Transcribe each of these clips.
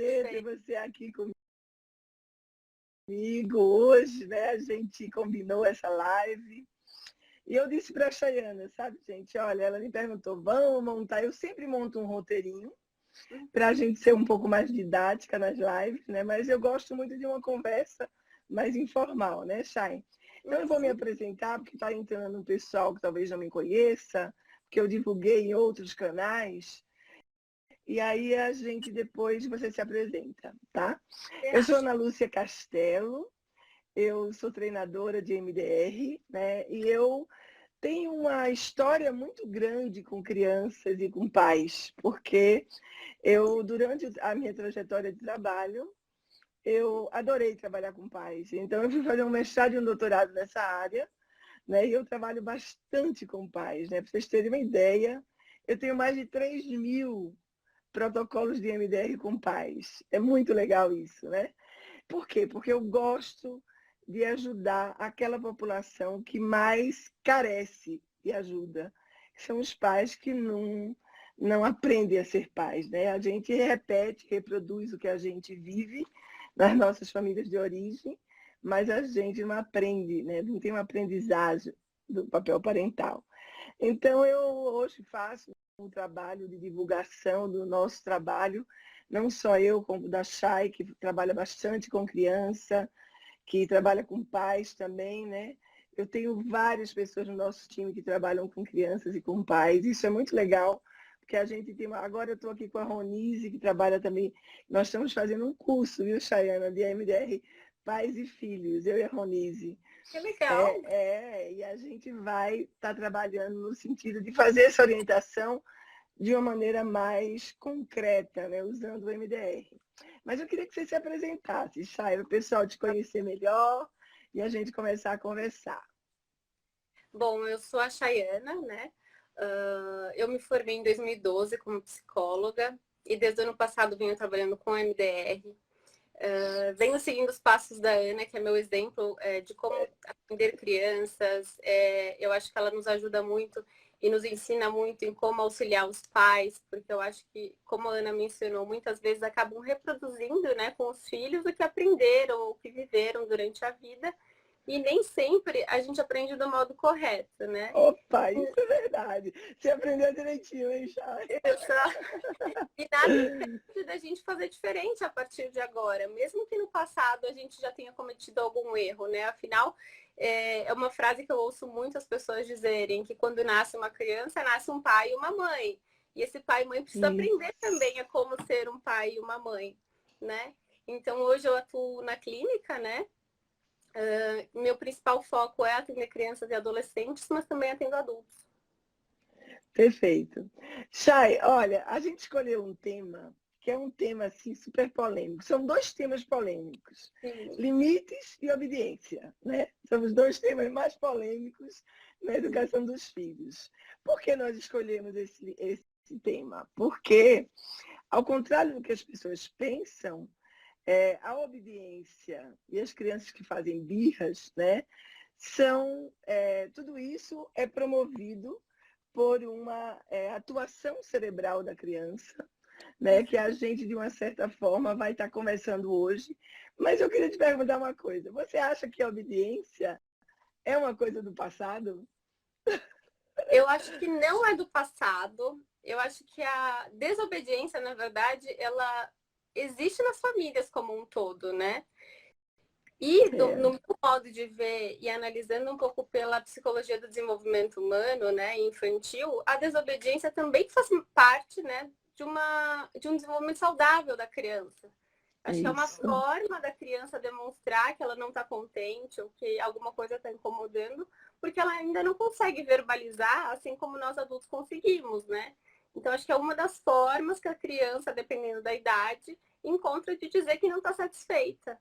prazer ter você aqui comigo hoje, né? A gente combinou essa live. E eu disse para a Chayana, sabe, gente? Olha, ela me perguntou, vamos montar? Eu sempre monto um roteirinho para a gente ser um pouco mais didática nas lives, né? Mas eu gosto muito de uma conversa mais informal, né, Chay? Então eu vou me apresentar, porque está entrando um pessoal que talvez não me conheça, que eu divulguei em outros canais. E aí a gente depois você se apresenta, tá? Eu sou Ana Lúcia Castelo, eu sou treinadora de MDR, né? E eu tenho uma história muito grande com crianças e com pais, porque eu, durante a minha trajetória de trabalho, eu adorei trabalhar com pais. Então, eu fui fazer um mestrado e um doutorado nessa área, né? E eu trabalho bastante com pais, né? Para vocês terem uma ideia, eu tenho mais de 3.000 protocolos de MDR com pais. É muito legal isso, né? Por quê? Porque eu gosto de ajudar aquela população que mais carece de ajuda. São os pais que não aprendem a ser pais, né? A gente repete, reproduz o que a gente vive nas nossas famílias de origem, mas a gente não aprende, né? Não tem uma aprendizagem do papel parental. Então, eu hoje faço um trabalho de divulgação do nosso trabalho, não só eu, como da Chay, que trabalha bastante com criança, que trabalha com pais também, né? Eu tenho várias pessoas no nosso time que trabalham com crianças e com pais. Isso é muito legal, porque a gente tem Agora eu estou aqui com a Ronise, que trabalha também. Nós estamos fazendo um curso, viu, Chayana, de MDR Pais e Filhos, eu e a Ronise. Que legal! E a gente vai estar trabalhando no sentido de fazer essa orientação de uma maneira mais concreta, né, usando o MDR. Mas eu queria que você se apresentasse, Chay, para o pessoal te conhecer melhor e a gente começar a conversar. Bom, eu sou a Chayana, né? Eu me formei em 2012 como psicóloga e desde o ano passado venho trabalhando com MDR. Venho seguindo os passos da Ana, que é meu exemplo de como atender crianças. Eu acho que ela nos ajuda muito e nos ensina muito em como auxiliar os pais, porque eu acho que, como a Ana mencionou, muitas vezes acabam reproduzindo, né, com os filhos o que aprenderam, o que viveram durante a vida, e nem sempre a gente aprende do modo correto, né? Opa, isso é verdade. Você aprendeu direitinho, hein, Chay? E nada impede da gente fazer diferente a partir de agora, mesmo que no passado a gente já tenha cometido algum erro, né? Afinal, é uma frase que eu ouço muitas pessoas dizerem, que quando nasce uma criança, nasce um pai e uma mãe. E esse pai e mãe precisa aprender também a como ser um pai e uma mãe, né? Então, hoje eu atuo na clínica, né? Meu principal foco é atender crianças e adolescentes, mas também atendo adultos. Perfeito. Chay, olha, a gente escolheu um tema que é um tema assim super polêmico. São dois temas polêmicos: Sim. limites e obediência, né? São os dois temas mais polêmicos na educação dos filhos. Por que nós escolhemos esse tema? Porque, ao contrário do que as pessoas pensam, a obediência e as crianças que fazem birras, né? Tudo isso é promovido por uma atuação cerebral da criança, né, que a gente, de uma certa forma, vai estar conversando hoje. Mas eu queria te perguntar uma coisa. Você acha que a obediência é uma coisa do passado? Eu acho que não é do passado. Eu acho que a desobediência, na verdade, ela existe nas famílias como um todo, né? E no meu modo de ver e analisando um pouco pela psicologia do desenvolvimento humano, né, infantil, a desobediência também faz parte, né, de um desenvolvimento saudável da criança. Acho que é uma forma da criança demonstrar que ela não está contente ou que alguma coisa está incomodando, porque ela ainda não consegue verbalizar, assim como nós adultos conseguimos, né? Então, acho que é uma das formas que a criança, dependendo da idade, encontra de dizer que não está satisfeita.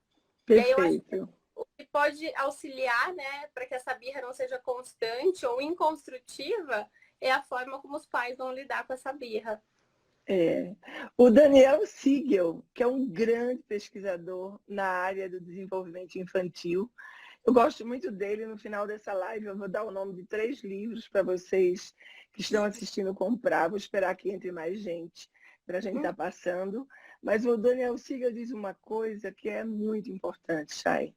E aí eu acho que Perfeito. o que pode auxiliar, né, para que essa birra não seja constante ou inconstrutiva, é a forma como os pais vão lidar com essa birra. O Daniel Siegel, que é um grande pesquisador na área do desenvolvimento infantil, eu gosto muito dele. No final dessa live eu vou dar o nome de 3 livros para vocês que estão assistindo comprar. Vou esperar que entre mais gente. para a gente estar passando. Mas o Daniel Siegel diz uma coisa que é muito importante, Chay,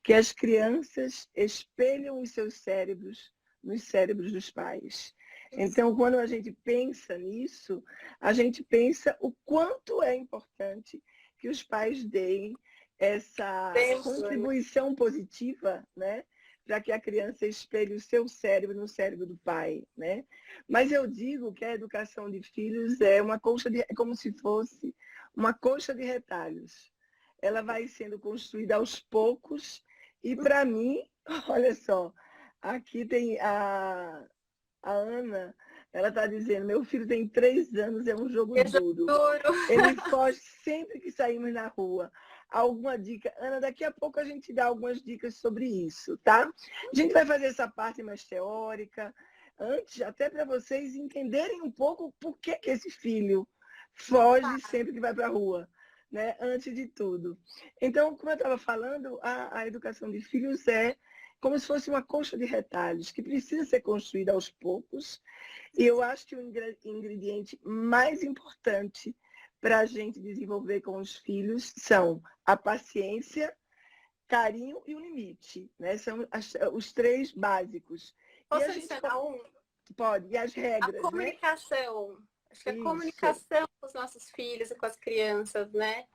que as crianças espelham os seus cérebros nos cérebros dos pais. Então, quando a gente pensa nisso, a gente pensa o quanto é importante que os pais deem essa contribuição positiva, né? Para que a criança espelhe o seu cérebro no cérebro do pai, né? Mas eu digo que a educação de filhos é uma colcha de, é como se fosse uma colcha de retalhos. Ela vai sendo construída aos poucos e, para mim, olha só, aqui tem a Ana, ela está dizendo, meu filho tem 3 anos, é um jogo duro. Ele foge sempre que saímos na rua. Alguma dica? Ana, daqui a pouco a gente dá algumas dicas sobre isso, tá? A gente vai fazer essa parte mais teórica, antes, até para vocês entenderem um pouco por que esse filho foge sempre que vai para a rua, né? Antes de tudo. Então, como eu estava falando, a educação de filhos é como se fosse uma colcha de retalhos, que precisa ser construída aos poucos. E eu acho que o ingrediente mais importante para a gente desenvolver com os filhos são a paciência, carinho e o limite, né? São os 3 básicos. Posso adicionar um? Pode. E as regras, a comunicação. Né? Acho que a comunicação com os nossos filhos e com as crianças, né?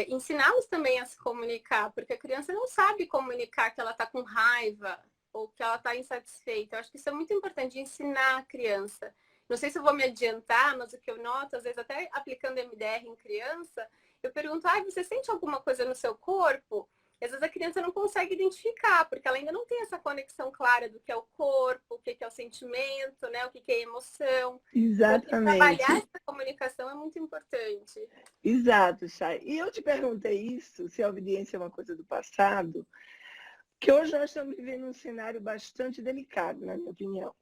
Ensiná-los também a se comunicar, porque a criança não sabe comunicar que ela está com raiva ou que ela está insatisfeita. Eu acho que isso é muito importante, ensinar a criança. Não sei se eu vou me adiantar, mas o que eu noto, às vezes até aplicando MDR em criança, eu pergunto, você sente alguma coisa no seu corpo? E às vezes a criança não consegue identificar, porque ela ainda não tem essa conexão clara do que é o corpo, o que é o sentimento, né? O que é a emoção. Exatamente. Então, trabalhar essa comunicação é muito importante. Exato, Chay. E eu te perguntei isso, se a obediência é uma coisa do passado, que hoje nós estamos vivendo um cenário bastante delicado, na minha opinião.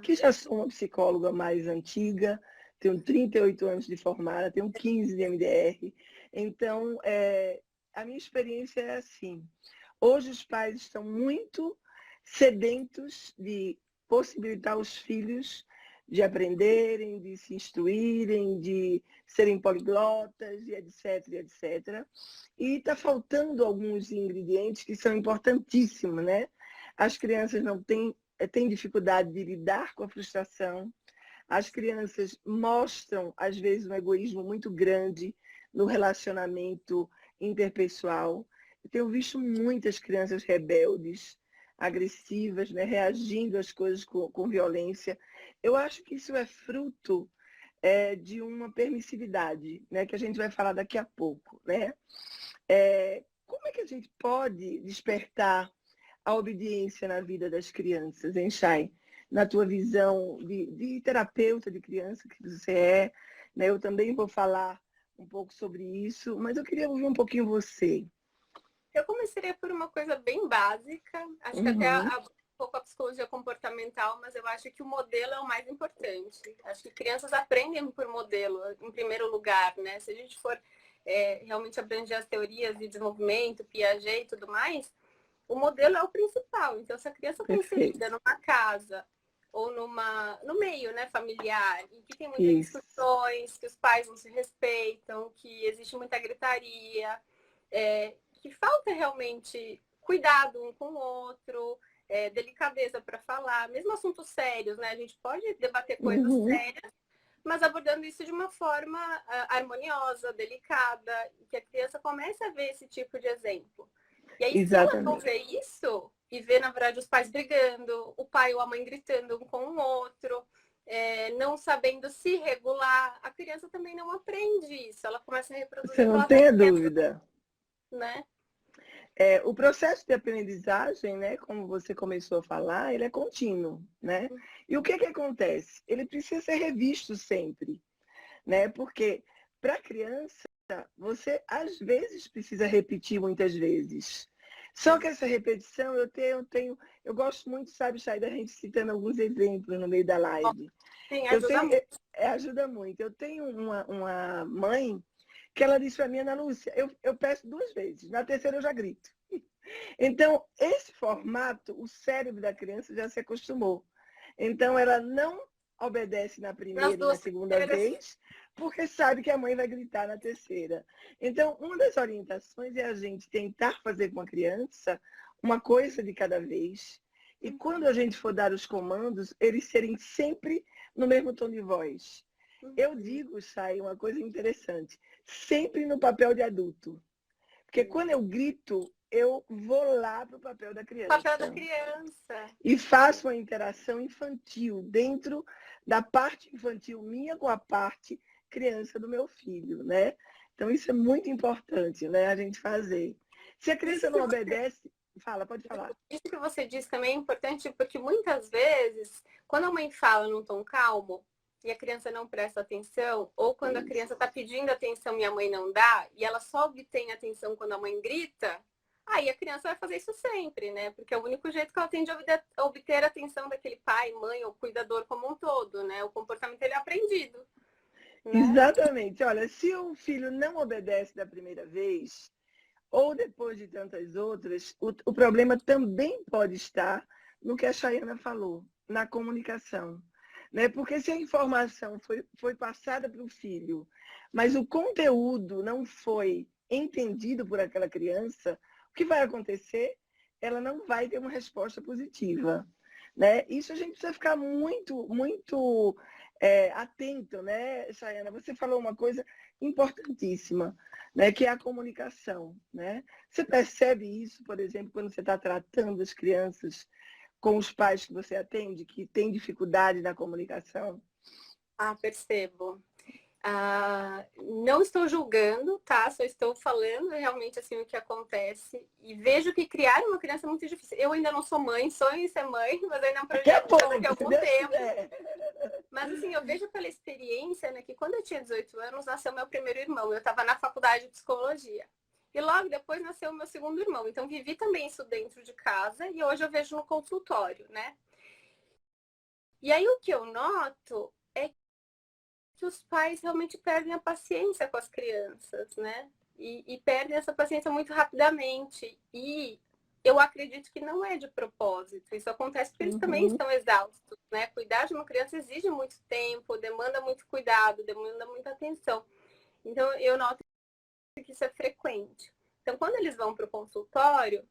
Que já sou uma psicóloga mais antiga, tenho 38 anos de formada, tenho 15 de MDR. Então, a minha experiência é assim. Hoje os pais estão muito sedentos de possibilitar os filhos de aprenderem, de se instruírem, de serem poliglotas, e etc, etc. E está faltando alguns ingredientes que são importantíssimos, né? As crianças não têm dificuldade de lidar com a frustração. As crianças mostram, às vezes, um egoísmo muito grande no relacionamento interpessoal. Eu tenho visto muitas crianças rebeldes, agressivas, né, reagindo às coisas com violência. Eu acho que isso é fruto de uma permissividade, né, que a gente vai falar daqui a pouco, né? Como é que a gente pode despertar a obediência na vida das crianças, hein, Chay? Na tua visão de terapeuta de criança que você é, né? Eu também vou falar um pouco sobre isso, mas eu queria ouvir um pouquinho você. Eu começaria por uma coisa bem básica, acho que até um pouco a psicologia comportamental, mas eu acho que o modelo é o mais importante. Acho que crianças aprendem por modelo, em primeiro lugar, né? Se a gente for realmente abranger as teorias de desenvolvimento, Piaget e tudo mais, o modelo é o principal. Então, se a criança está inserida numa casa ou no meio, né, familiar, em que tem muitas discussões, que os pais não se respeitam, que existe muita gritaria, que falta realmente cuidado um com o outro, delicadeza para falar, mesmo assuntos sérios, né? A gente pode debater coisas sérias, mas abordando isso de uma forma harmoniosa, delicada, que a criança comece a ver esse tipo de exemplo. E aí, se ela não vê isso, e vê, na verdade, os pais brigando, o pai ou a mãe gritando um com o outro, não sabendo se regular, a criança também não aprende isso. Ela começa a reproduzir. Você não tem dúvida. Né? O processo de aprendizagem, né, como você começou a falar, ele é contínuo, né? E o que acontece? Ele precisa ser revisto sempre, né? Porque para a criança, você às vezes precisa repetir muitas vezes. Só que essa repetição, eu gosto muito, sabe, Chay, da gente citando alguns exemplos no meio da live. Sim, ajuda muito. Ajuda muito. Eu tenho uma mãe que ela disse para mim, Ana Lúcia, eu peço 2 vezes, na terceira eu já grito. Então, esse formato, o cérebro da criança já se acostumou. Então, ela não obedece na Nas primeira e na duas segunda primeiras. vez, porque sabe que a mãe vai gritar na terceira. Então, uma das orientações é a gente tentar fazer com a criança uma coisa de cada vez. E quando a gente for dar os comandos, eles serem sempre no mesmo tom de voz. Eu digo, Chay, uma coisa interessante, sempre no papel de adulto. Porque quando eu grito, eu vou lá para o papel da criança. Papel da criança. E faço uma interação infantil dentro da parte infantil minha com a parte criança do meu filho, né? Então isso é muito importante, né, a gente fazer. Se a criança não obedece, fala, pode falar. Isso que você disse também é importante porque muitas vezes, quando a mãe fala num tom calmo e a criança não presta atenção, ou quando a criança está pedindo atenção e a mãe não dá, e ela só obtém atenção quando a mãe grita, aí a criança vai fazer isso sempre, né? Porque é o único jeito que ela tem de obter a atenção daquele pai, mãe ou cuidador como um todo, né? O comportamento ele é aprendido. Né? Exatamente. Olha, se o filho não obedece da primeira vez, ou depois de tantas outras, o problema também pode estar no que a Chayana falou, na comunicação. Né? Porque se a informação foi passada para o filho, mas o conteúdo não foi entendido por aquela criança, o que vai acontecer? Ela não vai ter uma resposta positiva. Né? Isso a gente precisa ficar muito, muito atento, né, Chayana? Você falou uma coisa importantíssima, né, que é a comunicação. Né? Você percebe isso, por exemplo, quando você está tratando as crianças com os pais que você atende, que têm dificuldade na comunicação? Ah, percebo. Não estou julgando, tá? Só estou falando realmente assim o que acontece. E vejo que criar uma criança é muito difícil. Eu ainda não sou mãe, sonho em ser mãe, mas ainda é um projeto daqui a algum tempo. Mas assim, eu vejo pela experiência, né, que quando eu tinha 18 anos, nasceu meu primeiro irmão. Eu estava na faculdade de psicologia. E logo depois nasceu o meu segundo irmão. Então vivi também isso dentro de casa e hoje eu vejo no consultório, né? E aí o que eu noto é que os pais realmente perdem a paciência com as crianças, né? E perdem essa paciência muito rapidamente. E eu acredito que não é de propósito. Isso acontece porque eles também estão exaustos, né? Cuidar de uma criança exige muito tempo, demanda muito cuidado, demanda muita atenção. Então, eu noto que isso é frequente. Então, quando eles vão para o consultório,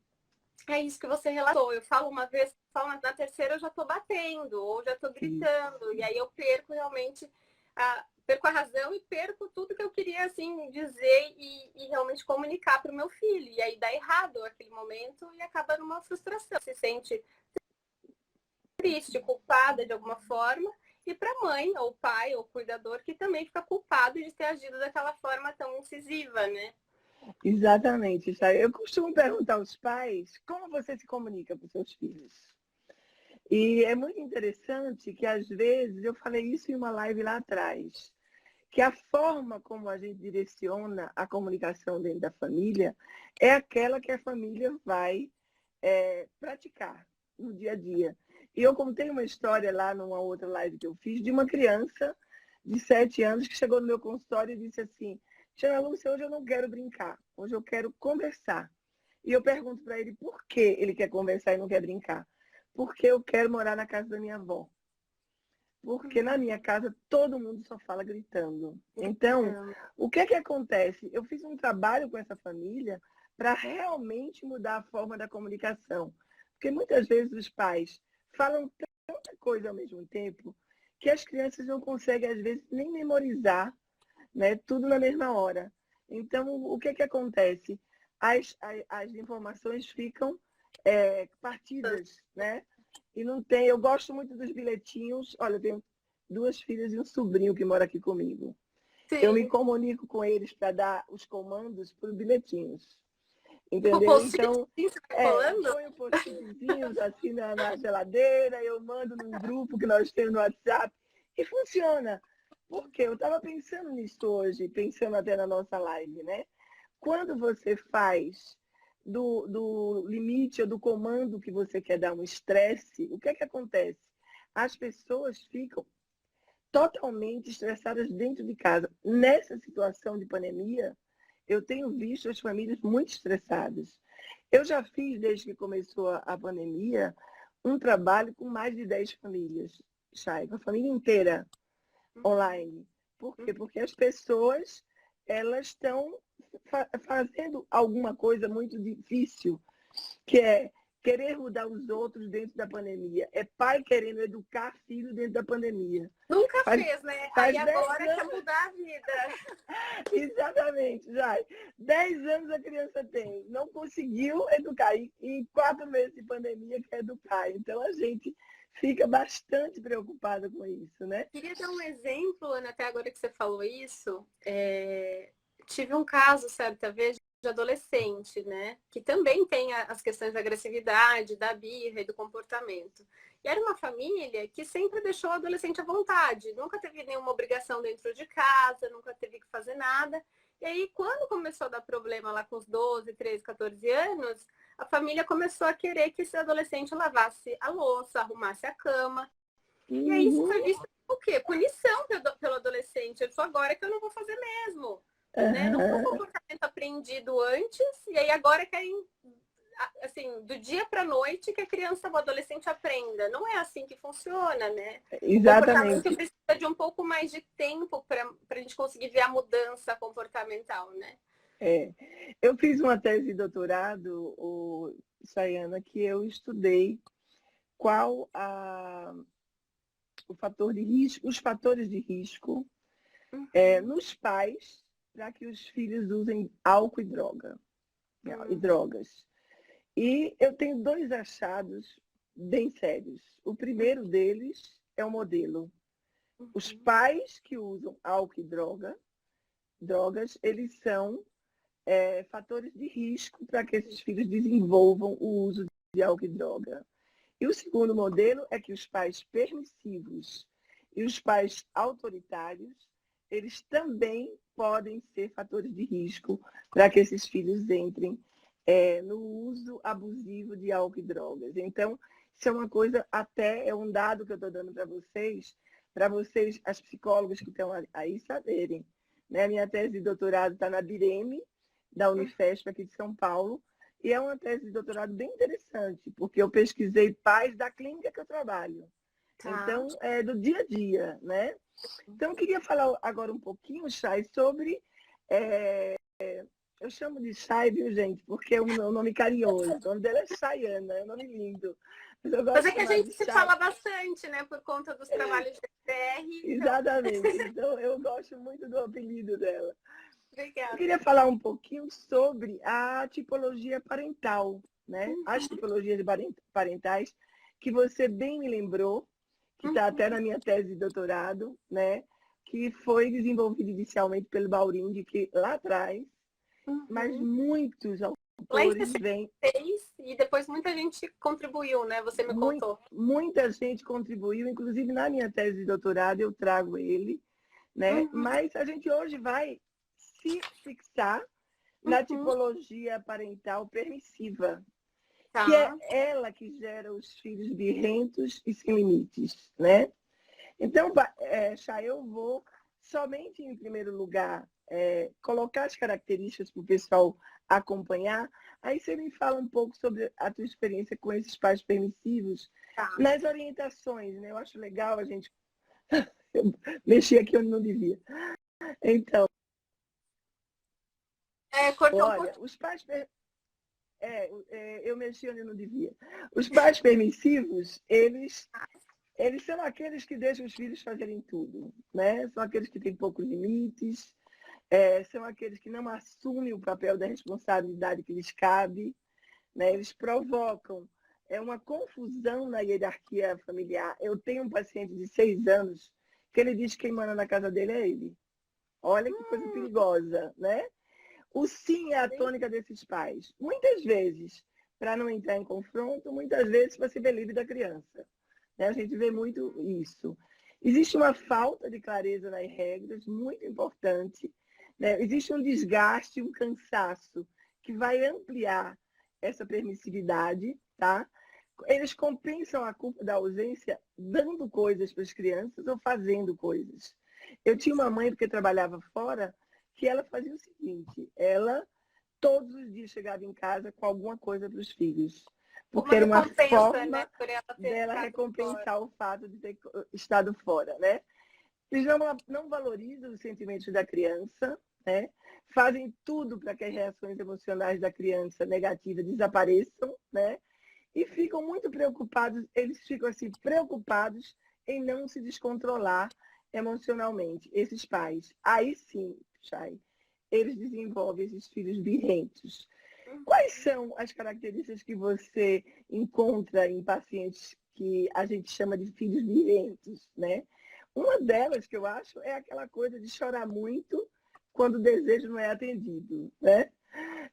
é isso que você relatou. Eu falo uma vez, na terceira eu já estou batendo, ou já estou gritando. E aí eu perco realmente perco a razão e perco tudo que eu queria assim dizer e realmente comunicar para o meu filho. E aí dá errado aquele momento e acaba numa frustração. Se sente triste, culpada de alguma forma. E para a mãe, ou pai, ou cuidador, que também fica culpado de ter agido daquela forma tão incisiva, né? Exatamente, Chay. Eu costumo perguntar aos pais como você se comunica com seus filhos. E é muito interessante que, às vezes, eu falei isso em uma live lá atrás, que a forma como a gente direciona a comunicação dentro da família é aquela que a família vai praticar no dia a dia. E eu contei uma história lá numa outra live que eu fiz de uma criança de 7 anos que chegou no meu consultório e disse assim: Tia Lúcia, hoje eu não quero brincar, hoje eu quero conversar. E eu pergunto para ele por que ele quer conversar e não quer brincar. Porque eu quero morar na casa da minha avó. Porque na minha casa todo mundo só fala gritando. Então, o que é que acontece? Eu fiz um trabalho com essa família para realmente mudar a forma da comunicação. Porque muitas vezes os pais falam tanta coisa ao mesmo tempo que as crianças não conseguem, às vezes, nem memorizar, né, tudo na mesma hora. Então, o que é que acontece? As informações ficam partidas, né? E não tem, eu gosto muito dos bilhetinhos. Olha, eu tenho 2 filhas e um sobrinho que mora aqui comigo. Sim. Eu me comunico com eles para dar os comandos por bilhetinhos. Entendeu? Então, põe post-itzinhos assim na geladeira, eu mando num grupo que nós temos no WhatsApp e funciona. Por quê? Eu estava pensando nisso hoje, pensando até na nossa live, né? Quando você faz do limite ou do comando que você quer dar um estresse, o que é que acontece? As pessoas ficam totalmente estressadas dentro de casa. Nessa situação de pandemia, eu tenho visto as famílias muito estressadas. Eu já fiz, desde que começou a pandemia, um trabalho com mais de 10 famílias. Chay, com a família inteira online. Por quê? Porque as pessoas, elas estão fazendo alguma coisa muito difícil, que é querer mudar os outros dentro da pandemia. É pai querendo educar filho dentro da pandemia. Nunca fez, né? Aí agora quer mudar a vida. Exatamente, Jai. 10 anos a criança tem. Não conseguiu educar. E em 4 meses de pandemia quer educar. Então a gente fica bastante preocupada com isso, né? Queria dar um exemplo, Ana, até agora que você falou isso. Tive um caso, certa vez, de adolescente, né? Que também tem as questões da agressividade, da birra e do comportamento. E era uma família que sempre deixou o adolescente à vontade. Nunca teve nenhuma obrigação dentro de casa, nunca teve que fazer nada. E aí, quando começou a dar problema lá com os 12, 13, 14 anos, a família começou a querer que esse adolescente lavasse a louça, arrumasse a cama. E aí isso foi visto o quê? Punição pelo adolescente. Eu sou agora que eu não vou fazer mesmo. Né? Não foi um comportamento aprendido antes, e aí agora querem, assim, do dia para a noite que a criança, o adolescente aprenda. Não é assim que funciona, né? Exatamente. O comportamento precisa de um pouco mais de tempo para a gente conseguir ver a mudança comportamental, né? Eu fiz uma tese de doutorado, Sayana, que eu estudei qual o fator de risco, os fatores de risco nos pais para que os filhos usem álcool e drogas. E eu tenho 2 achados bem sérios. O primeiro deles é o modelo. Os pais que usam álcool e drogas, eles são fatores de risco para que esses filhos desenvolvam o uso de álcool e droga. E o segundo modelo é que os pais permissivos e os pais autoritários, eles também podem ser fatores de risco para que esses filhos entrem no uso abusivo de álcool e drogas. Então, isso é uma coisa, até é um dado que eu estou dando para vocês, as psicólogas que estão aí saberem. Né? Minha tese de doutorado está na Bireme, da Unifesp, aqui de São Paulo, e é uma tese de doutorado bem interessante, porque eu pesquisei pais da clínica que eu trabalho. Então, é do dia a dia, né? Então, eu queria falar agora um pouquinho, Chay, sobre... eu chamo de Chay, viu, gente? Porque é um nome carinhoso. O nome dela é Chayana, é um nome lindo. Mas é que a gente se fala bastante, né? Por conta dos trabalhos de TR. Exatamente. Então, eu gosto muito do apelido dela. Obrigada. Eu queria falar um pouquinho sobre a tipologia parental, né? As tipologias parentais, que você bem me lembrou, que está até na minha tese de doutorado, né? Que foi desenvolvida inicialmente pelo Baurindi, que lá atrás, mas muitos autores vêm... E depois muita gente contribuiu, né? Você me contou. Muita gente contribuiu, inclusive na minha tese de doutorado eu trago ele, né? Mas a gente hoje vai se fixar na tipologia parental permissiva, que é ela que gera os filhos birrentos e sem limites, né? Então, Chay, eu vou somente, em primeiro lugar, colocar as características para o pessoal acompanhar. Aí você me fala um pouco sobre a tua experiência com esses pais permissivos nas orientações, né? Eu acho legal a gente... Eu mexi aqui onde não devia. Então, olha, os pais... eu mexi onde não devia. Os pais permissivos, eles são aqueles que deixam os filhos fazerem tudo, né? São aqueles que têm poucos limites, são aqueles que não assumem o papel da responsabilidade que lhes cabe, né? Eles provocam uma confusão na hierarquia familiar. Eu tenho um paciente de 6 anos que ele diz que quem manda na casa dele é ele. Olha que coisa perigosa, né? O sim é a tônica desses pais. Muitas vezes, para não entrar em confronto, muitas vezes para se ver livre da criança. Né? A gente vê muito isso. Existe uma falta de clareza nas regras, muito importante. Né? Existe um desgaste, um cansaço, que vai ampliar essa permissividade. Tá? Eles compensam a culpa da ausência dando coisas para as crianças ou fazendo coisas. Eu tinha uma mãe, porque trabalhava fora, que ela fazia o seguinte, ela todos os dias chegava em casa com alguma coisa para os filhos. porque Uma era uma recompensa, né, forma por ela ter dela ficado fora. recompensar o fato de ter estado fora, né? Eles não valorizam os sentimentos da criança, né? Fazem tudo para que as reações emocionais da criança negativas desapareçam, né? E ficam muito preocupados, eles ficam assim preocupados em não se descontrolar emocionalmente, esses pais. Aí sim, Chay, eles desenvolvem esses filhos birrentos. Quais são as características que você encontra em pacientes que a gente chama de filhos birrentos, né? Uma delas que eu acho é aquela coisa de chorar muito quando o desejo não é atendido, né?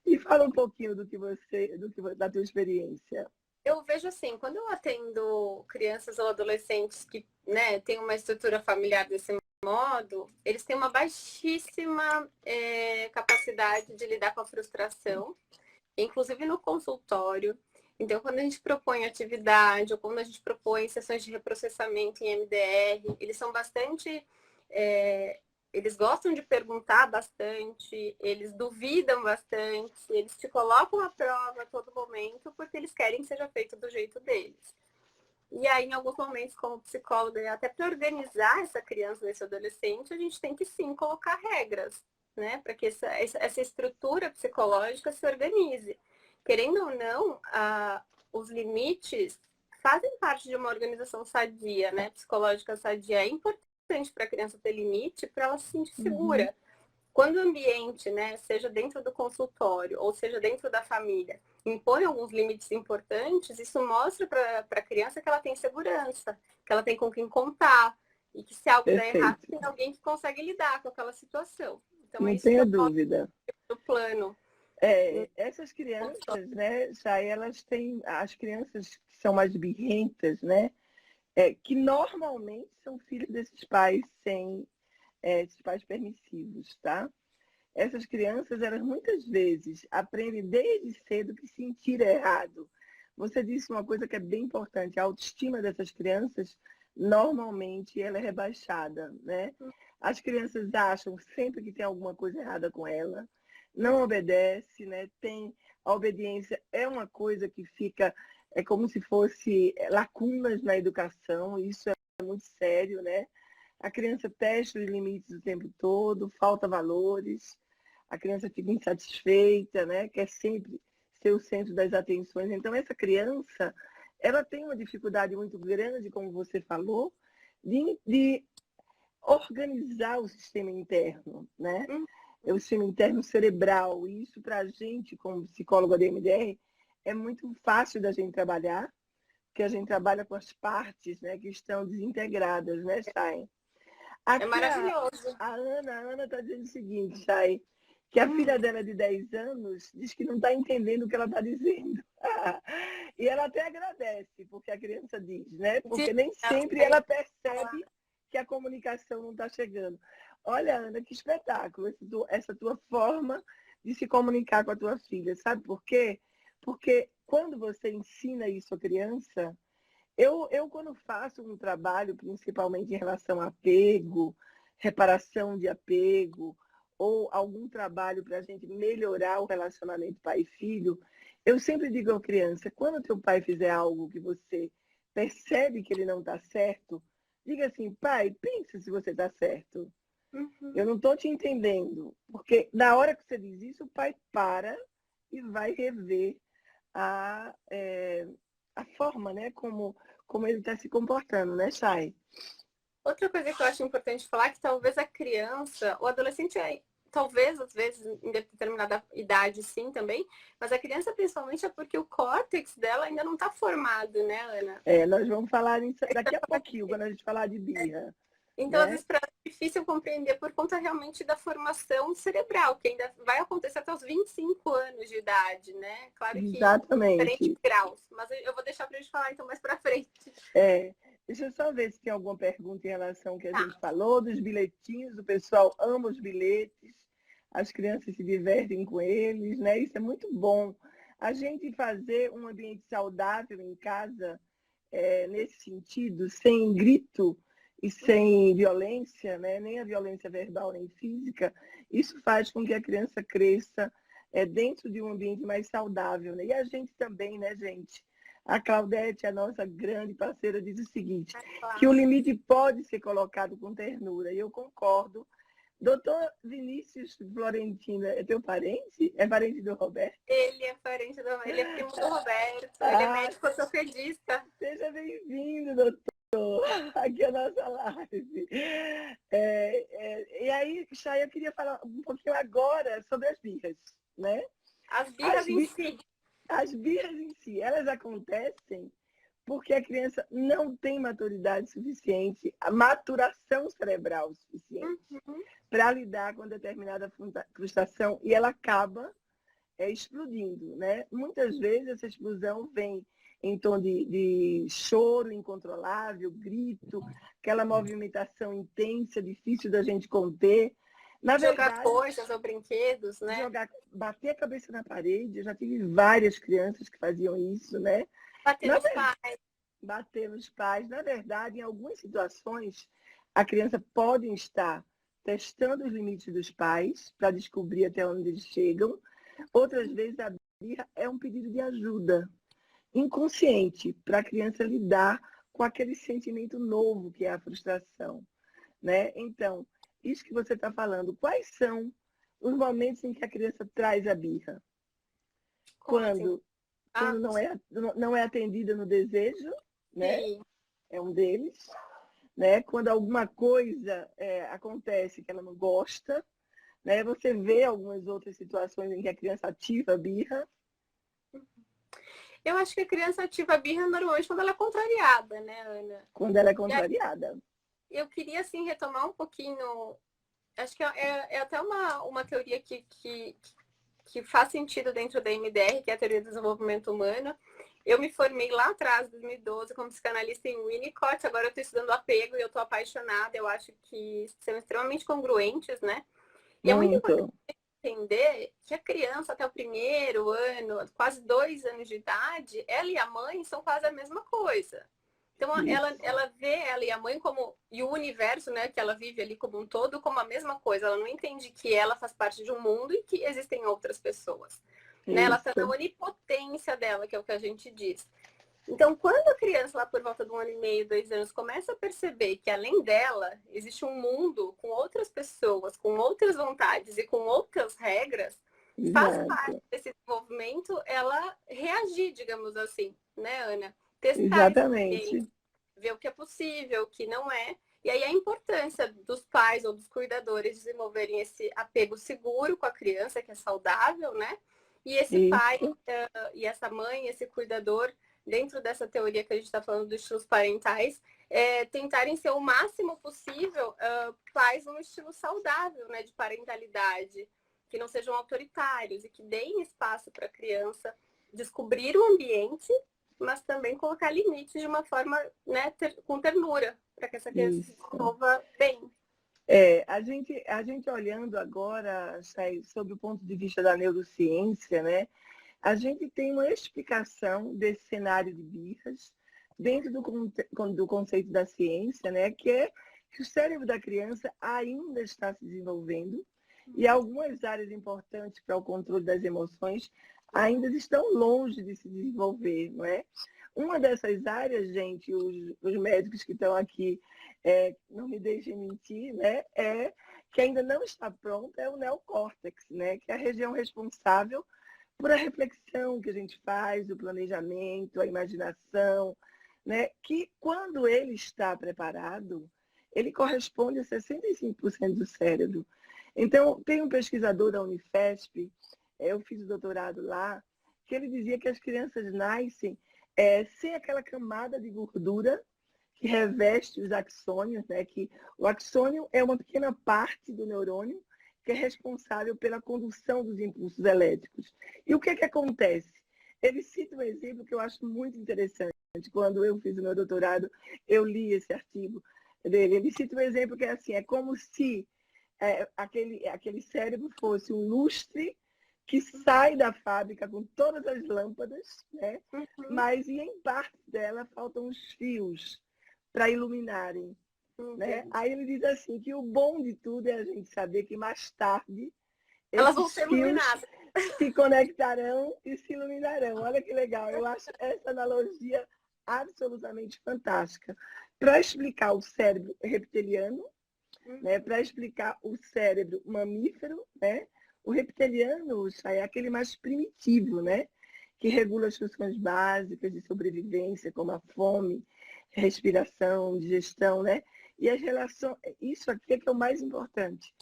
E fala um pouquinho da tua experiência. Eu vejo assim, quando eu atendo crianças ou adolescentes que, né, têm uma estrutura familiar desse modo, eles têm uma baixíssima capacidade de lidar com a frustração, inclusive no consultório. Então, quando a gente propõe atividade ou quando a gente propõe sessões de reprocessamento em MDR, eles são bastante eles gostam de perguntar bastante, eles duvidam bastante, eles te colocam à prova a todo momento porque eles querem que seja feito do jeito deles. E aí, em alguns momentos, como psicóloga, até para organizar essa criança, esse adolescente, a gente tem que sim colocar regras, né? Para que essa estrutura psicológica se organize. Querendo ou não, os limites fazem parte de uma organização sadia, né? Psicológica sadia. É importante para a criança ter limite para ela se sentir segura. Uhum. Quando o ambiente, né, seja dentro do consultório ou seja dentro da família, impõe alguns limites importantes, isso mostra para a criança que ela tem segurança, que ela tem com quem contar e que se algo der errado, Perfeito. tem alguém que consegue lidar com aquela situação. Então é Não isso que tenha eu mostro dúvida. no plano. Essas crianças, né, Chay, elas têm, as crianças que são mais birrentas, né, que normalmente são filhos desses pais esses pais permissivos, tá? Essas crianças, elas muitas vezes aprendem desde cedo que sentir é errado. Você disse uma coisa que é bem importante, a autoestima dessas crianças, normalmente, ela é rebaixada, né? As crianças acham sempre que tem alguma coisa errada com ela, não obedece, né? A obediência é uma coisa que fica, é como se fosse lacunas na educação, isso é muito sério, né? A criança testa os limites o tempo todo, falta valores, a criança fica insatisfeita, né? Quer sempre ser o centro das atenções. Então, essa criança, ela tem uma dificuldade muito grande, como você falou, de organizar o sistema interno, né? É o sistema interno cerebral. E isso, para a gente, como psicóloga da MDR, é muito fácil da gente trabalhar, porque a gente trabalha com as partes, né, que estão desintegradas, né, Chay? É Aqui maravilhoso. a Ana está dizendo o seguinte, Chay, que a filha dela de 10 anos diz que não está entendendo o que ela está dizendo. E ela até agradece, porque a criança diz, né? Porque nem sempre ela percebe que a comunicação não está chegando. Olha, Ana, que espetáculo essa tua forma de se comunicar com a tua filha. Sabe por quê? Porque quando você ensina isso à criança, quando faço um trabalho, principalmente em relação a apego, reparação de apego, ou algum trabalho para a gente melhorar o relacionamento pai e filho, eu sempre digo à criança, quando teu pai fizer algo que você percebe que ele não está certo, diga assim, pai, pensa se você está certo. Eu não estou te entendendo. Porque na hora que você diz isso, o pai para e vai rever a forma, né, como ele está se comportando, né, Chay? Outra coisa que eu acho importante falar é que talvez a criança, o adolescente, talvez, às vezes, em determinada idade, sim, também, mas a criança, principalmente, é porque o córtex dela ainda não está formado, né, Ana? Nós vamos falar nisso daqui a pouquinho, quando a gente falar de birra. Então, às Né? vezes, para é difícil compreender por conta realmente da formação cerebral, que ainda vai acontecer até os 25 anos de idade, né? Claro que em diferentes Exatamente. graus, mas eu vou deixar para a gente falar então mais para frente. Deixa eu só ver se tem alguma pergunta em relação ao que a Tá. gente falou, dos bilhetinhos, o pessoal ama os bilhetes, as crianças se divertem com eles, né? Isso é muito bom. A gente fazer um ambiente saudável em casa, nesse sentido, sem grito e sem violência, né? Nem a violência verbal nem física, isso faz com que a criança cresça dentro de um ambiente mais saudável. Né? E a gente também, né, gente? A Claudete, a nossa grande parceira, diz o seguinte, Claro. que o limite pode ser colocado com ternura, e eu concordo. Doutor Vinícius Florentino, é teu parente? É parente do Roberto? Ele é parente do... Ele é primo do Roberto. Ele é Ah, médico ortopedista. seja bem-vindo, doutor, aqui é a nossa live. E aí, Chay, eu queria falar um pouquinho agora sobre as birras, né? As As, birras em si. as birras em si, elas acontecem porque a criança não tem maturidade suficiente, a maturação cerebral suficiente Uhum. para lidar com determinada frustração e ela acaba explodindo, né? Muitas vezes essa explosão vem em tom de choro incontrolável, grito, aquela movimentação intensa, difícil da gente conter. Na Jogar verdade, coisas ou brinquedos, né? bater a cabeça na parede, eu já tive várias crianças que faziam isso, né? Bater nos pais. Bater nos pais. Na verdade, em algumas situações, a criança pode estar testando os limites dos pais para descobrir até onde eles chegam. Outras vezes, a birra é um pedido de ajuda inconsciente para a criança lidar com aquele sentimento novo que é a frustração, né? Então, isso que você está falando, quais são os momentos em que a criança traz a birra? Como assim? Quando não é atendida no desejo, né? Sim. É um deles, né? Quando alguma coisa acontece que ela não gosta, né? Você vê algumas outras situações em que a criança ativa a birra. Eu acho que a criança ativa a birra normalmente quando ela é contrariada, né, Ana? Quando ela é contrariada. Eu queria, assim, retomar um pouquinho... Acho que é até uma teoria que faz sentido dentro da MDR, que é a Teoria do Desenvolvimento Humano. Eu me formei lá atrás, em 2012, como psicanalista em Winnicott. Agora eu estou estudando apego e eu estou apaixonada. Eu acho que são extremamente congruentes, né? E é muito importante entender que a criança, até o primeiro ano, quase 2 anos de idade, ela e a mãe são quase a mesma coisa. Então, ela vê ela e a mãe como, e o universo, né, que ela vive ali como um todo, como a mesma coisa. Ela não entende que ela faz parte de um mundo e que existem outras pessoas. Né? Ela está na onipotência dela, que é o que a gente diz. Então, quando a criança, lá por volta de 1 ano e meio, 2 anos, começa a perceber que além dela, existe um mundo com outras pessoas, com outras vontades e com outras regras, faz parte desse desenvolvimento ela reagir, digamos assim, né, Ana? Testar esse ambiente, ver o que é possível, o que não é. E aí a importância dos pais ou dos cuidadores desenvolverem esse apego seguro com a criança, que é saudável, né? E esse pai e essa mãe, esse cuidador, dentro dessa teoria que a gente está falando dos estilos parentais, tentarem ser o máximo possível pais num estilo saudável, né, de parentalidade, que não sejam autoritários e que deem espaço para a criança descobrir o ambiente, mas também colocar limites de uma forma, né, com ternura, para que essa criança se desenvolva bem. A gente olhando agora, Chay, sob o ponto de vista da neurociência, né, a gente tem uma explicação desse cenário de birras dentro do conceito da ciência, né, que é que o cérebro da criança ainda está se desenvolvendo e algumas áreas importantes para o controle das emoções ainda estão longe de se desenvolver, não é? Uma dessas áreas, gente, os médicos que estão aqui não me deixem mentir, né, que ainda não está pronta, é o neocórtex, né, que é a região responsável por a reflexão que a gente faz, o planejamento, a imaginação, né, que quando ele está preparado, ele corresponde a 65% do cérebro. Então, tem um pesquisador da Unifesp, eu fiz o doutorado lá, que ele dizia que as crianças nascem sem aquela camada de gordura que reveste os axônios, né? Que o axônio é uma pequena parte do neurônio que é responsável pela condução dos impulsos elétricos. E o que acontece? Ele cita um exemplo que eu acho muito interessante. Quando eu fiz o meu doutorado, eu li esse artigo dele. Ele cita um exemplo que é assim, é como se aquele cérebro fosse um lustre que sai da fábrica com todas as lâmpadas, né? Mas em parte dela faltam os fios para iluminarem. Né? Aí ele diz assim, que o bom de tudo é a gente saber que mais tarde Elas vão esses ser fios iluminadas. se conectarão e se iluminarão. Olha que legal. Eu acho essa analogia absolutamente fantástica para explicar o cérebro reptiliano, né, para explicar o cérebro mamífero, né? O reptiliano é aquele mais primitivo, né? Que regula as funções básicas de sobrevivência, como a fome, respiração, digestão, né? E as relações, isso aqui é que é o mais importante.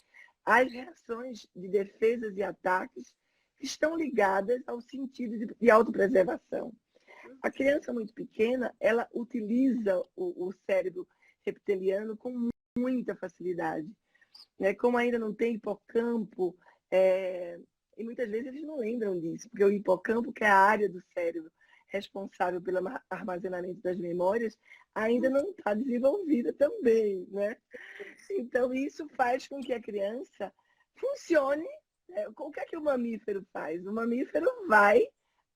As reações de defesas e ataques que estão ligadas ao sentido de autopreservação. A criança muito pequena, ela utiliza o cérebro reptiliano com muita facilidade. Né? Como ainda não tem hipocampo, e muitas vezes eles não lembram disso, porque o hipocampo, que é a área do cérebro responsável pelo armazenamento das memórias, ainda não está desenvolvida também, né? Então, isso faz com que a criança funcione. Né? O que é que o mamífero faz? O mamífero vai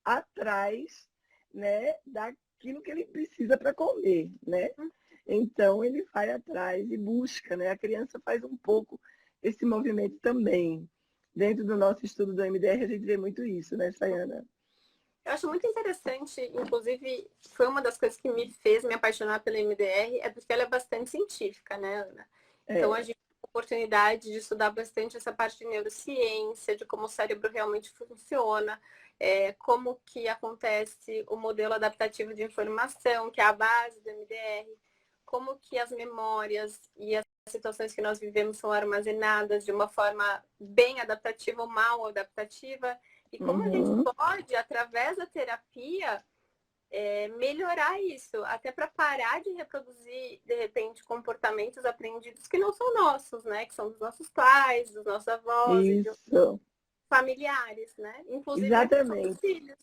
atrás, né, daquilo que ele precisa para comer, né? Então, ele vai atrás e busca, né? A criança faz um pouco esse movimento também. Dentro do nosso estudo do MDR, a gente vê muito isso, né, Chayana? Eu acho muito interessante, inclusive, foi uma das coisas que me fez me apaixonar pela MDR, é porque ela é bastante científica, né, Ana? Então, a gente tem a oportunidade de estudar bastante essa parte de neurociência, de como o cérebro realmente funciona, como que acontece o modelo adaptativo de informação, que é a base do MDR, como que as memórias e as situações que nós vivemos são armazenadas de uma forma bem adaptativa ou mal adaptativa, e como a gente pode, através da terapia, melhorar isso, até para parar de reproduzir, de repente, comportamentos aprendidos que não são nossos, né? Que são dos nossos pais, dos nossos avós e de Isso, familiares, né? Inclusive na criação dos exatamente. filhos.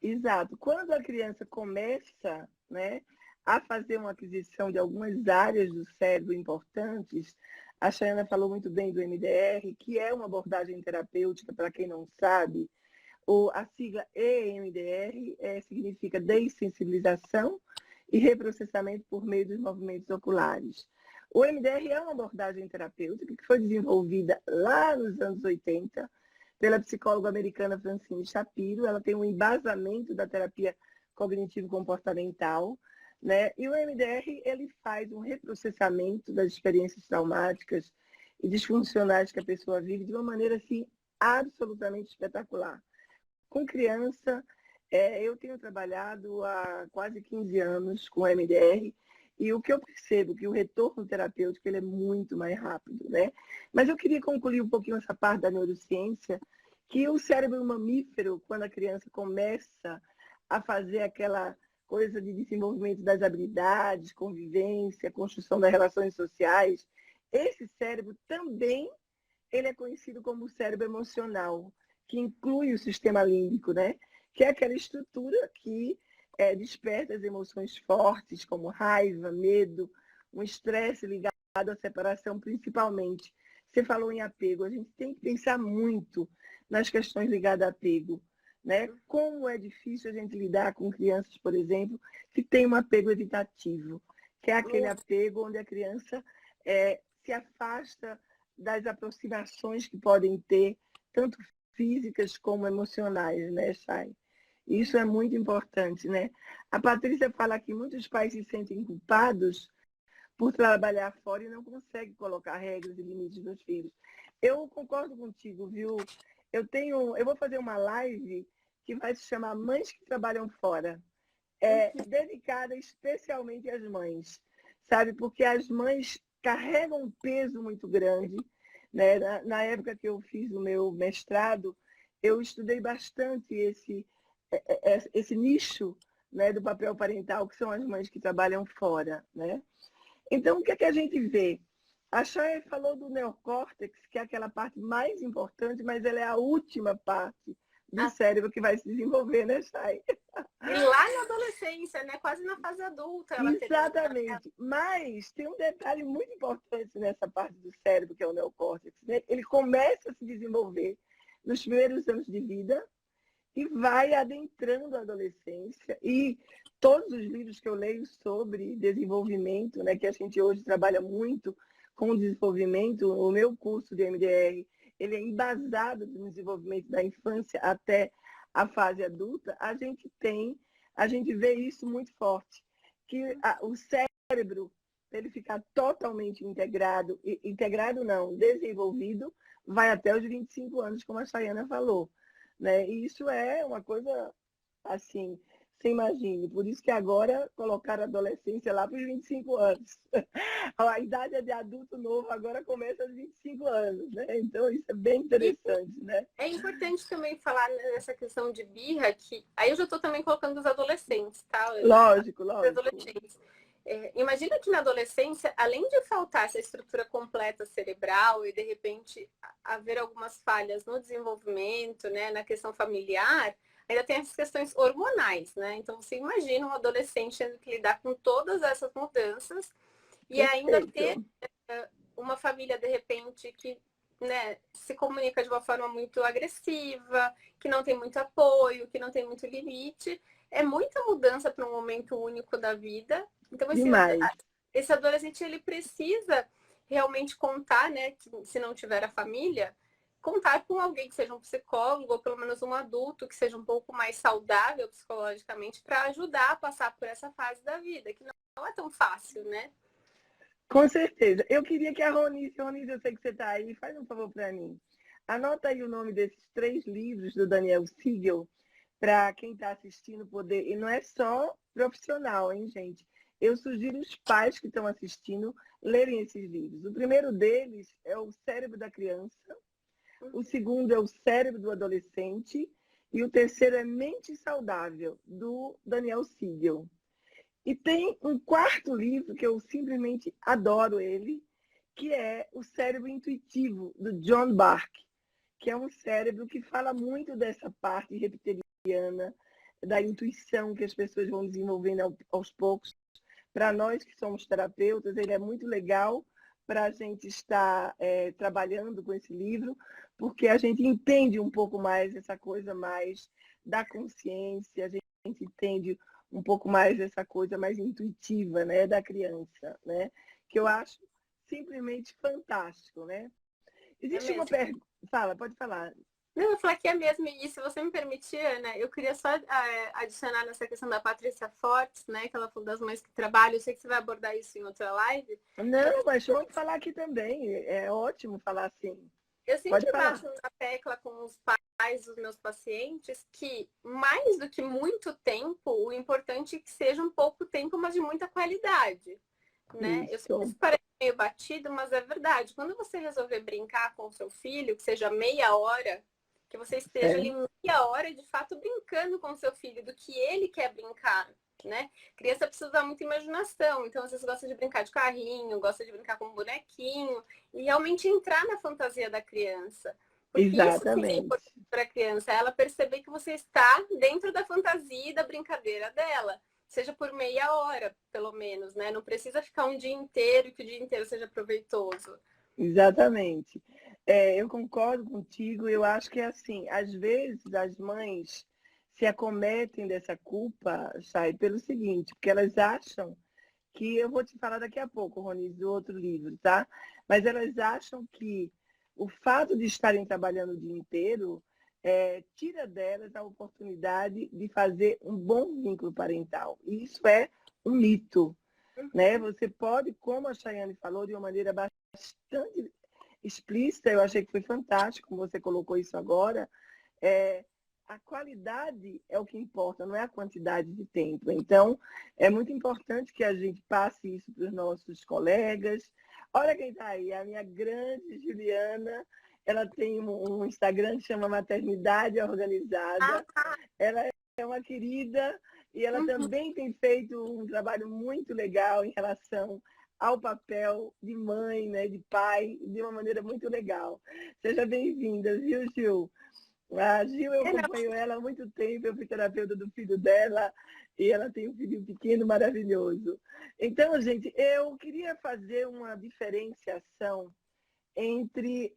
Exato. Quando a criança começa, né, a fazer uma aquisição de algumas áreas do cérebro importantes, a Chayana falou muito bem do MDR, que é uma abordagem terapêutica, para quem não sabe. A sigla EMDR significa dessensibilização e reprocessamento por meio dos movimentos oculares. O MDR é uma abordagem terapêutica que foi desenvolvida lá nos anos 80 pela psicóloga americana Francine Shapiro. Ela tem um embasamento da terapia cognitivo-comportamental, né? E o MDR, ele faz um reprocessamento das experiências traumáticas e disfuncionais que a pessoa vive de uma maneira assim absolutamente espetacular. Com criança, eu tenho trabalhado há quase 15 anos com MDR, e o que eu percebo é que o retorno terapêutico ele é muito mais rápido, né? Mas eu queria concluir um pouquinho essa parte da neurociência, que o cérebro mamífero, quando a criança começa a fazer aquela coisa de desenvolvimento das habilidades, convivência, construção das relações sociais, esse cérebro também ele é conhecido como o cérebro emocional, que inclui o sistema límbico, né? Que é aquela estrutura que desperta as emoções fortes, como raiva, medo, um estresse ligado à separação, principalmente. Você falou em apego, a gente tem que pensar muito nas questões ligadas a apego. Né? Como é difícil a gente lidar com crianças, por exemplo, que têm um apego evitativo, que é aquele apego onde a criança se afasta das aproximações que podem ter, tanto físicas como emocionais, né, Chay? Isso é muito importante, né? A Patrícia fala que muitos pais se sentem culpados por trabalhar fora e não conseguem colocar regras e limites nos filhos. Eu concordo contigo, viu? Eu vou fazer uma live que vai se chamar Mães que Trabalham Fora. Dedicada especialmente às mães, sabe? Porque as mães carregam um peso muito grande. Né? Na época que eu fiz o meu mestrado, eu estudei bastante esse nicho, né, do papel parental, que são as mães que trabalham fora. Né? Então, o que é que a gente vê? A Chay falou do neocórtex, que é aquela parte mais importante, mas ela é a última parte do cérebro que vai se desenvolver, né, Chay? E lá na adolescência, né? Quase na fase adulta. Exatamente. Mas tem um detalhe muito importante nessa parte do cérebro, que é o neocórtex. Né? Ele começa a se desenvolver nos primeiros anos de vida e vai adentrando a adolescência. E todos os livros que eu leio sobre desenvolvimento, né, que a gente hoje trabalha muito com o desenvolvimento, o meu curso de MDR, ele é embasado no desenvolvimento da infância até a fase adulta, a gente vê isso muito forte, que o cérebro, ele ficar totalmente integrado não, desenvolvido, vai até os 25 anos, como a Chayana falou, né? E isso é uma coisa, assim, você imagine, por isso que agora colocaram a adolescência lá para os 25 anos. A idade de adulto novo agora começa aos 25 anos, né? Então isso é bem interessante, né? É importante também falar nessa questão de birra, que aí eu já estou também colocando os adolescentes, tá? Lógico, Os lógico. adolescentes. Imagina que na adolescência, além de faltar essa estrutura completa cerebral e de repente haver algumas falhas no desenvolvimento, né, na questão familiar, ainda tem as questões hormonais, né? Então você imagina um adolescente tendo que lidar com todas essas mudanças e ainda ter uma família de repente que, né, se comunica de uma forma muito agressiva, que não tem muito apoio, que não tem muito limite. É muita mudança para um momento único da vida. Então, esse adolescente, ele precisa realmente contar, né, que se não tiver a família, contar com alguém que seja um psicólogo, ou pelo menos um adulto que seja um pouco mais saudável psicologicamente, para ajudar a passar por essa fase da vida, que não é tão fácil, né? Com certeza. Eu queria que a Ronice, eu sei que você está aí, faz um favor para mim. Anota aí o nome desses 3 livros do Daniel Siegel, para quem está assistindo poder. E não é só profissional, hein, gente? Eu sugiro os pais que estão assistindo lerem esses livros. O primeiro deles é O Cérebro da Criança, o segundo é O Cérebro do Adolescente e o terceiro é Mente Saudável, do Daniel Siegel. E tem um quarto livro que eu simplesmente adoro ele, que é O Cérebro Intuitivo, do John Bark, que é um cérebro que fala muito dessa parte reptiliana, da intuição que as pessoas vão desenvolvendo aos poucos. Para nós que somos terapeutas, ele é muito legal para a gente estar trabalhando com esse livro, porque a gente entende um pouco mais essa coisa mais da consciência, a gente entende um pouco mais essa coisa mais intuitiva, né, da criança, né? Que eu acho simplesmente fantástico, né? Existe uma pergunta. Fala, pode falar. Não, eu falar que é mesmo, e se você me permitir, Ana, eu queria só adicionar nessa questão da Patrícia Fortes, né, que ela falou das mães que trabalham, eu sei que você vai abordar isso em outra live. Não, mas vamos falar aqui também, é ótimo falar assim. Eu sempre bato na tecla com os pais dos meus pacientes que, mais do que muito tempo, o importante é que seja um pouco tempo, mas de muita qualidade, né? Eu sei que isso parece meio batido, mas é verdade. Quando você resolver brincar com o seu filho, que seja meia hora, que você esteja ali meia hora, de fato, brincando com o seu filho, do que ele quer brincar, né? Criança precisa usar muita imaginação, então às vezes gosta de brincar de carrinho, gosta de brincar com um bonequinho, e realmente entrar na fantasia da criança. Porque exatamente. Isso é importante para a criança, ela perceber que você está dentro da fantasia e da brincadeira dela. Seja por meia hora, pelo menos, né? Não precisa ficar um dia inteiro e que o dia inteiro seja proveitoso. Exatamente. Eu concordo contigo, eu acho que é assim, às vezes as mães se acometem dessa culpa, Chay, pelo seguinte, porque elas acham que, eu vou te falar daqui a pouco, Roni, do outro livro, tá? Mas elas acham que o fato de estarem trabalhando o dia inteiro tira delas a oportunidade de fazer um bom vínculo parental. E isso é um mito, né? Você pode, como a Chayane falou, de uma maneira bastante explícita, eu achei que foi fantástico, como você colocou isso agora, a qualidade é o que importa, não é a quantidade de tempo. Então, é muito importante que a gente passe isso para os nossos colegas. Olha quem está aí, a minha grande Juliana, ela tem um Instagram que chama Maternidade Organizada. Ela é uma querida e ela também tem feito um trabalho muito legal em relação ao papel de mãe, né, de pai, de uma maneira muito legal. Seja bem-vinda, viu, Gil? A Gil, eu acompanho ela há muito tempo, eu fui terapeuta do filho dela e ela tem um filho pequeno maravilhoso. Então, gente, eu queria fazer uma diferenciação entre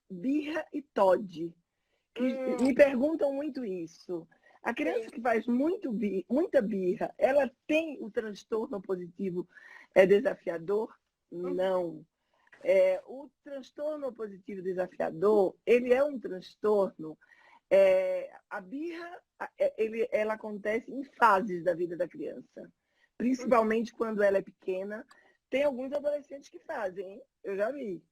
birra e TOD. Me perguntam muito isso. A criança que faz muita birra, ela tem o transtorno positivo desafiador? Não. O transtorno opositivo desafiador, ele é um transtorno, a birra, ela acontece em fases da vida da criança, principalmente quando ela é pequena. Tem alguns adolescentes que fazem, hein? Eu já vi,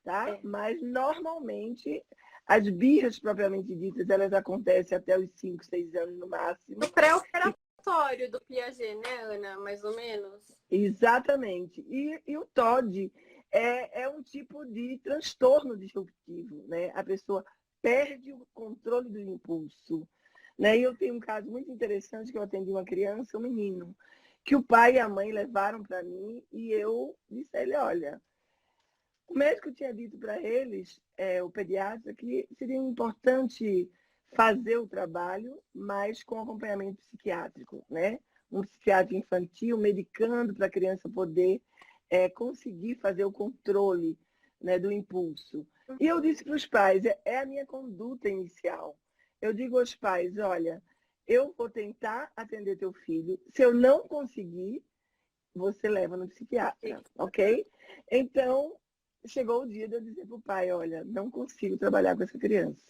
tá? Mas normalmente as birras propriamente ditas, elas acontecem até os 5, 6 anos no máximo. No pré-operatório do Piaget, né, Ana? Mais ou menos. Exatamente. E o TOD é um tipo de transtorno disruptivo, né? A pessoa perde o controle do impulso, né? E eu tenho um caso muito interessante que eu atendi uma criança, um menino, que o pai e a mãe levaram para mim e eu disse a ele, olha, o médico tinha dito para eles, o pediatra, que seria importante fazer o trabalho, mas com acompanhamento psiquiátrico, né? Um psiquiatra infantil medicando para a criança poder conseguir fazer o controle, né, do impulso. E eu disse para os pais, é a minha conduta inicial. Eu digo aos pais, olha, eu vou tentar atender teu filho. Se eu não conseguir, você leva no psiquiatra, ok? Então, chegou o dia de eu dizer para o pai, olha, não consigo trabalhar com essa criança.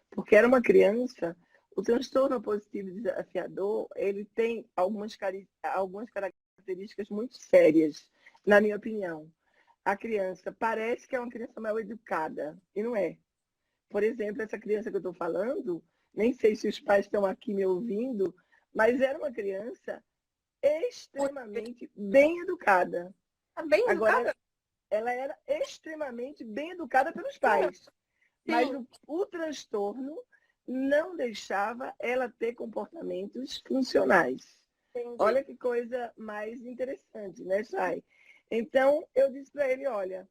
Porque era uma criança, o transtorno positivo desafiador, ele tem algumas características muito sérias, na minha opinião. A criança parece que é uma criança mal educada, e não é. Por exemplo, essa criança que eu estou falando, nem sei se os pais estão aqui me ouvindo, mas era uma criança extremamente bem educada. Bem Agora, educada? ela era extremamente bem educada pelos pais. Mas o transtorno não deixava ela ter comportamentos funcionais. Entendi. Olha que coisa mais interessante, né, Chay? Então, eu disse para ele, olha,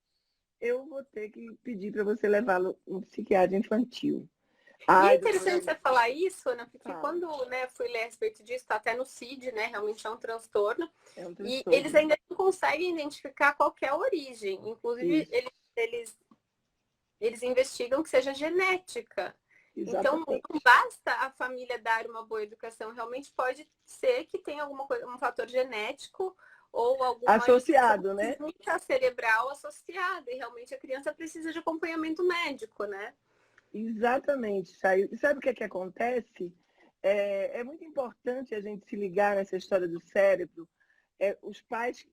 eu vou ter que pedir para você levá-lo um psiquiatra infantil. E é interessante você falar isso, Ana, porque quando fui ler a respeito disso, está até no CID, né? Realmente é um transtorno. E eles ainda não conseguem identificar qual que é a origem. Inclusive, eles investigam que seja genética. Exatamente. Então, não basta a família dar uma boa educação. Realmente pode ser que tenha alguma coisa, um fator genético ou alguma associado, né? Cerebral associada. E realmente a criança precisa de acompanhamento médico, né? Exatamente, Chay. E sabe o que é que acontece? É muito importante a gente se ligar nessa história do cérebro, os pais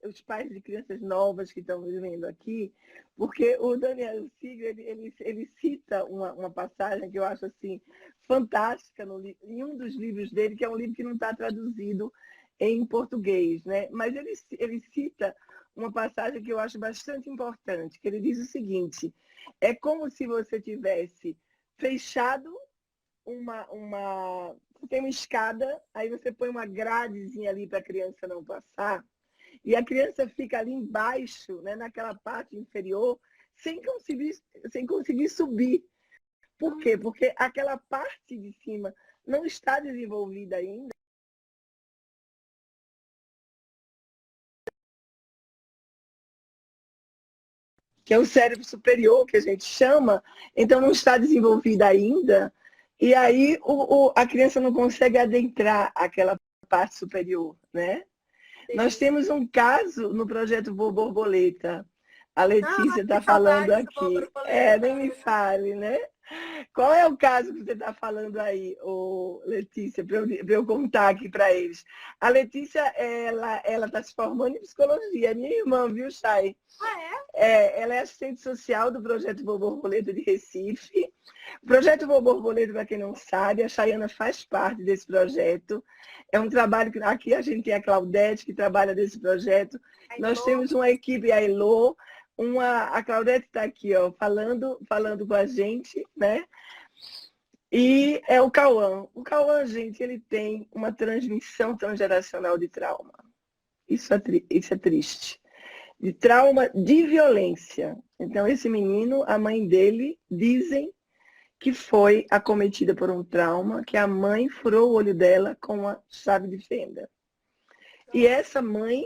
de crianças novas que estão vivendo aqui, porque o Daniel Siegel, ele cita uma passagem que eu acho assim fantástica em um dos livros dele, que é um livro que não está traduzido em português, né? Mas ele cita uma passagem que eu acho bastante importante, que ele diz o seguinte, é como se você tivesse fechado você tem uma escada, aí você põe uma gradezinha ali para a criança não passar, e a criança fica ali embaixo, né, naquela parte inferior, sem conseguir subir. Por quê? Porque aquela parte de cima não está desenvolvida ainda. Que é o cérebro superior, que a gente chama, então não está desenvolvida ainda, e aí a criança não consegue adentrar aquela parte superior, né? Sim. Nós temos um caso no projeto Voa Borboleta. A Letícia está falando aqui. Nem me fale, né? Qual é o caso que você está falando aí, Letícia, para eu contar aqui para eles? A Letícia, ela está se formando em psicologia, é minha irmã, viu, Chay? Ela é assistente social do Projeto Voa Borboleta de Recife. O Projeto Voa Borboleta, para quem não sabe, a Chayana faz parte desse projeto. É um trabalho que aqui a gente tem a Claudete, que trabalha nesse projeto. Nós temos uma equipe, a Elô, a Claudete está aqui, ó, falando com a gente, né? E é o Cauã. O Cauã, gente, ele tem uma transmissão transgeracional de trauma. Isso é triste. De trauma de violência. Então, esse menino, a mãe dele, dizem que foi acometida por um trauma, que a mãe furou o olho dela com uma chave de fenda. E essa mãe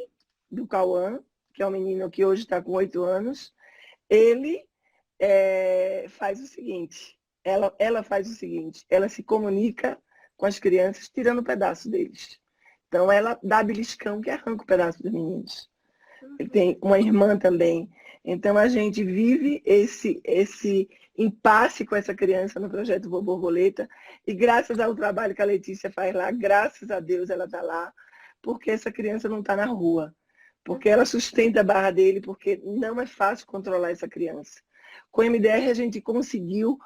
do Cauã, que é um menino que hoje está com 8 anos, ele faz o seguinte, ela faz o seguinte, ela se comunica com as crianças tirando um pedaço deles. Então, ela dá beliscão que arranca o pedaço dos meninos. Ele tem uma irmã também Então, a gente vive esse impasse com essa criança no projeto Voo Borboleta. E graças ao trabalho que a Letícia faz lá, graças a Deus ela está lá, porque essa criança não está na rua. Porque ela sustenta a barra dele, porque não é fácil controlar essa criança. Com o MDR a gente conseguiu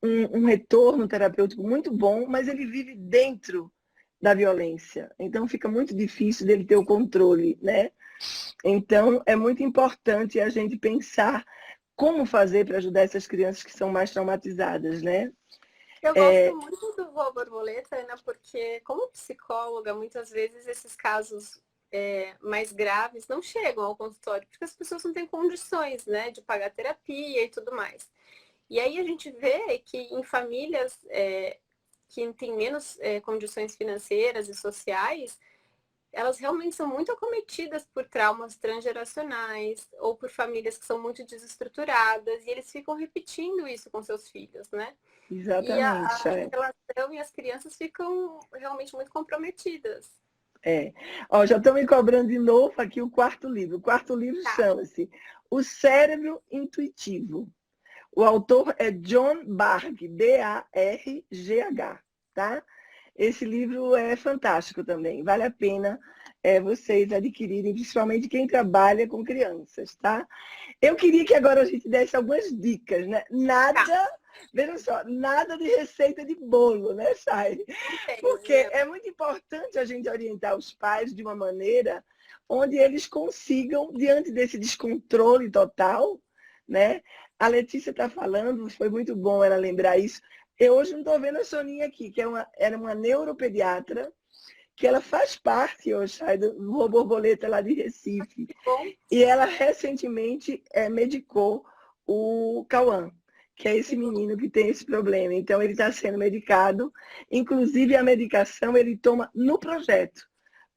um retorno terapêutico muito bom, mas ele vive dentro da violência. Então fica muito difícil dele ter o controle, né? Então é muito importante a gente pensar como fazer para ajudar essas crianças que são mais traumatizadas, né? Eu gosto muito do Voo Borboleta, Ana, porque como psicóloga, muitas vezes esses casos mais graves não chegam ao consultório, porque as pessoas não têm condições, né, de pagar terapia e tudo mais. E aí a gente vê que em famílias que têm menos condições financeiras e sociais, elas realmente são muito acometidas por traumas transgeracionais ou por famílias que são muito desestruturadas e eles ficam repetindo isso com seus filhos, né? E a Exatamente. relação e as crianças ficam realmente muito comprometidas. Ó, já estão me cobrando de novo aqui o quarto livro. O quarto livro chama-se O Cérebro Intuitivo. O autor é John Bargh, B-A-R-G-H, tá? Esse livro é fantástico também, vale a pena vocês adquirirem, principalmente quem trabalha com crianças, tá? Eu queria que agora a gente desse algumas dicas, né? Veja só, nada de receita de bolo, né, Chay? Porque é muito importante a gente orientar os pais de uma maneira onde eles consigam, diante desse descontrole total, né? A Letícia está falando, foi muito bom ela lembrar isso. Eu hoje não estou vendo a Soninha aqui, que era uma neuropediatra, que ela faz parte, Chay, do Voo Borboleta lá de Recife. E ela recentemente medicou o Cauã, que é esse menino que tem esse problema. Então, ele está sendo medicado. Inclusive, a medicação ele toma no projeto,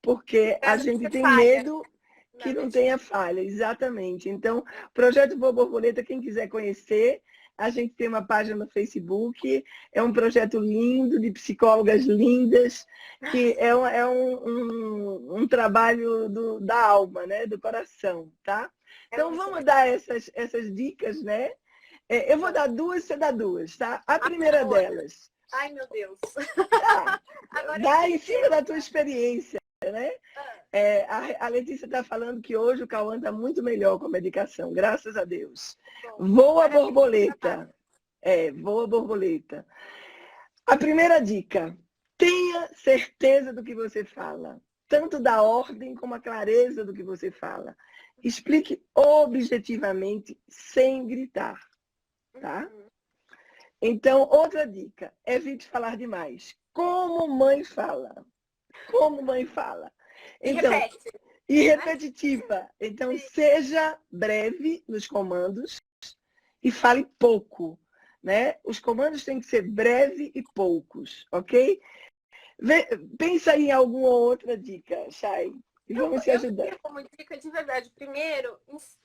porque a gente tem medo que não tenha falha. Exatamente. Então, Projeto Voo Borboleta, quem quiser conhecer, a gente tem uma página no Facebook, é um projeto lindo, de psicólogas lindas, que é um trabalho da alma, né? Do coração, tá? Então, vamos dar essas dicas, né? Eu vou dar duas, você dá duas, tá? A primeira delas. Ai, meu Deus. Dá em cima da tua experiência, né? A Letícia está falando que hoje o Cauã está muito melhor com a medicação, graças a Deus. Voa borboleta. Voa borboleta. A primeira dica, tenha certeza do que você fala, tanto da ordem como a clareza do que você fala. Explique objetivamente, sem gritar, tá? Então, outra dica, evite falar demais. Como mãe fala. Como mãe fala. Então, e repetitiva. Então, seja breve nos comandos e fale pouco, né? Os comandos têm que ser breves e poucos, ok? Pensa em alguma outra dica, Chay, e vamos se ajudar. Eu como dica de verdade, primeiro,